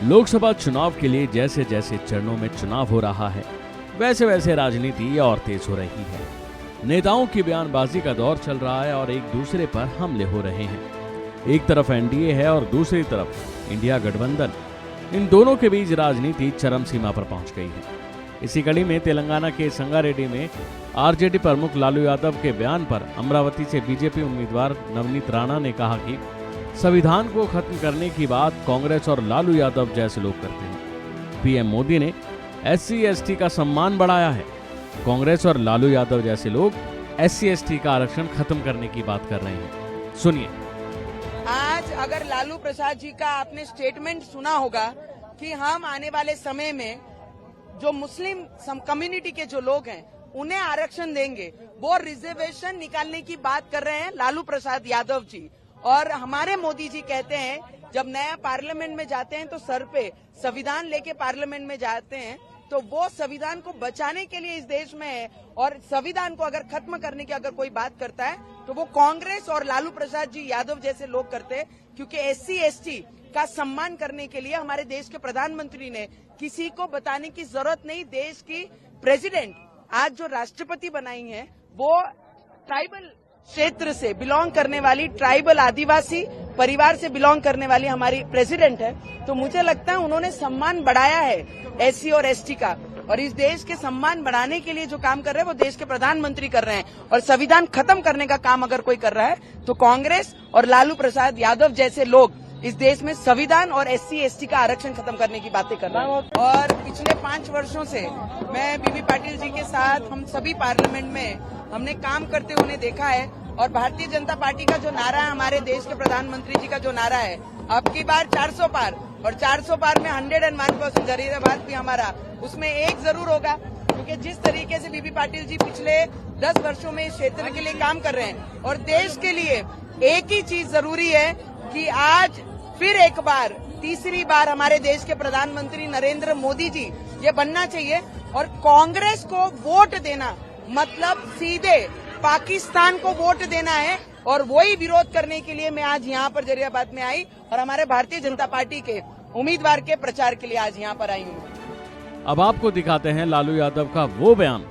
लोकसभा चुनाव के लिए जैसे जैसे चरणों में चुनाव हो रहा है, वैसे वैसे राजनीति और तेज हो रही है। नेताओं की बयानबाजी का दौर चल रहा है और एक दूसरे पर हमले हो रहे हैं। एक तरफ एनडीए है और दूसरी तरफ इंडिया गठबंधन। इन दोनों के बीच राजनीति चरम सीमा पर पहुंच गई है। इसी कड़ी में तेलंगाना के संगारेड्डी में आरजेडी प्रमुख लालू यादव के बयान पर अमरावती से बीजेपी उम्मीदवार नवनीत राणा ने कहा कि संविधान को खत्म करने की बात कांग्रेस और लालू यादव जैसे लोग करते हैं। पीएम मोदी ने SC/ST का सम्मान बढ़ाया है। कांग्रेस और लालू यादव जैसे लोग SC/ST का आरक्षण खत्म करने की बात कर रहे हैं। सुनिए। आज अगर लालू प्रसाद जी का आपने स्टेटमेंट सुना होगा कि हम आने वाले समय में जो मुस्लिम कम्युनिटी के जो लोग हैं उन्हें आरक्षण देंगे, वो रिजर्वेशन निकालने की बात कर रहे हैं लालू प्रसाद यादव जी। और हमारे मोदी जी कहते हैं जब नया पार्लियामेंट में जाते हैं तो सर पे संविधान लेके पार्लियामेंट में जाते हैं, तो वो संविधान को बचाने के लिए इस देश में है। और संविधान को अगर खत्म करने की अगर कोई बात करता है तो वो कांग्रेस और लालू प्रसाद जी यादव जैसे लोग करते हैं, क्योंकि SC/ST का सम्मान करने के लिए हमारे देश के प्रधानमंत्री ने किसी को बताने की जरूरत नहीं। देश की प्रेसिडेंट आज जो राष्ट्रपति बनाई है वो ट्राइबल क्षेत्र से बिलोंग करने वाली, ट्राइबल आदिवासी परिवार से बिलोंग करने वाली हमारी प्रेसिडेंट है। तो मुझे लगता है उन्होंने सम्मान बढ़ाया है SC और ST का, और इस देश के सम्मान बढ़ाने के लिए जो काम कर रहे हैं वो देश के प्रधानमंत्री कर रहे हैं। और संविधान खत्म करने का काम अगर कोई कर रहा है तो कांग्रेस और लालू प्रसाद यादव जैसे लोग इस देश में संविधान और SC/ST का आरक्षण खत्म करने की बातें कर रहे हैं। और पिछले 5 वर्षों से मैं बीबी पाटिल जी के साथ हम सभी पार्लियामेंट में हमने काम करते हुए देखा है। और भारतीय जनता पार्टी का जो नारा है, हमारे देश के प्रधानमंत्री जी का जो नारा है, अब की बार 400 पार, और 400 पार में 101% जरीराबाद भी हमारा उसमें एक जरूर होगा। क्योंकि जिस तरीके से बीबी पाटिल जी पिछले 10 वर्षों में इस क्षेत्र के लिए काम कर रहे हैं, और देश के लिए एक ही चीज जरूरी है कि आज फिर एक बार, तीसरी बार हमारे देश के प्रधानमंत्री नरेंद्र मोदी जी ये बनना चाहिए। और कांग्रेस को वोट देना मतलब सीधे पाकिस्तान को वोट देना है, और वही विरोध करने के लिए मैं आज यहाँ पर जरीराबाद में आई और हमारे भारतीय जनता पार्टी के उम्मीदवार के प्रचार के लिए आज यहाँ पर आई हूँ। अब आपको दिखाते हैं लालू यादव का वो बयान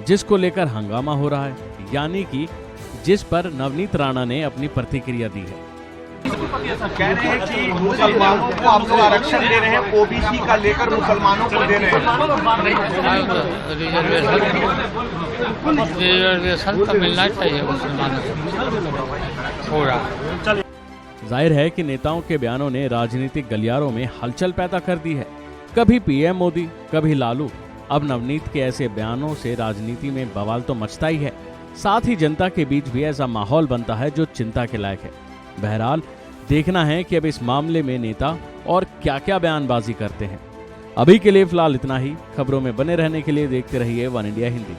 जिसको लेकर हंगामा हो रहा है, यानी कि जिस पर नवनीत राणा ने अपनी प्रतिक्रिया दी है। कह रहे हैं कि मुसलमानों को आप लोग आरक्षण दे रहे हैं, OBC का लेकर मुसलमानों को दे रहे हैं। रिजर्वेशन तो मिलना चाहिए मुसलमानों को पूरा। जाहिर है कि नेताओं के बयानों ने राजनीतिक गलियारों में हलचल पैदा कर दी है। कभी पीएम मोदी, कभी लालू। अब नवनीत के ऐसे बयानों से राजनीति में बवाल तो मचता ही है, साथ ही जनता के बीच भी ऐसा माहौल बनता है जो चिंता के लायक है। बहरहाल देखना है कि अब इस मामले में नेता और क्या क्या बयानबाजी करते हैं। अभी के लिए फिलहाल इतना ही। खबरों में बने रहने के लिए देखते रहिए वन इंडिया हिंदी।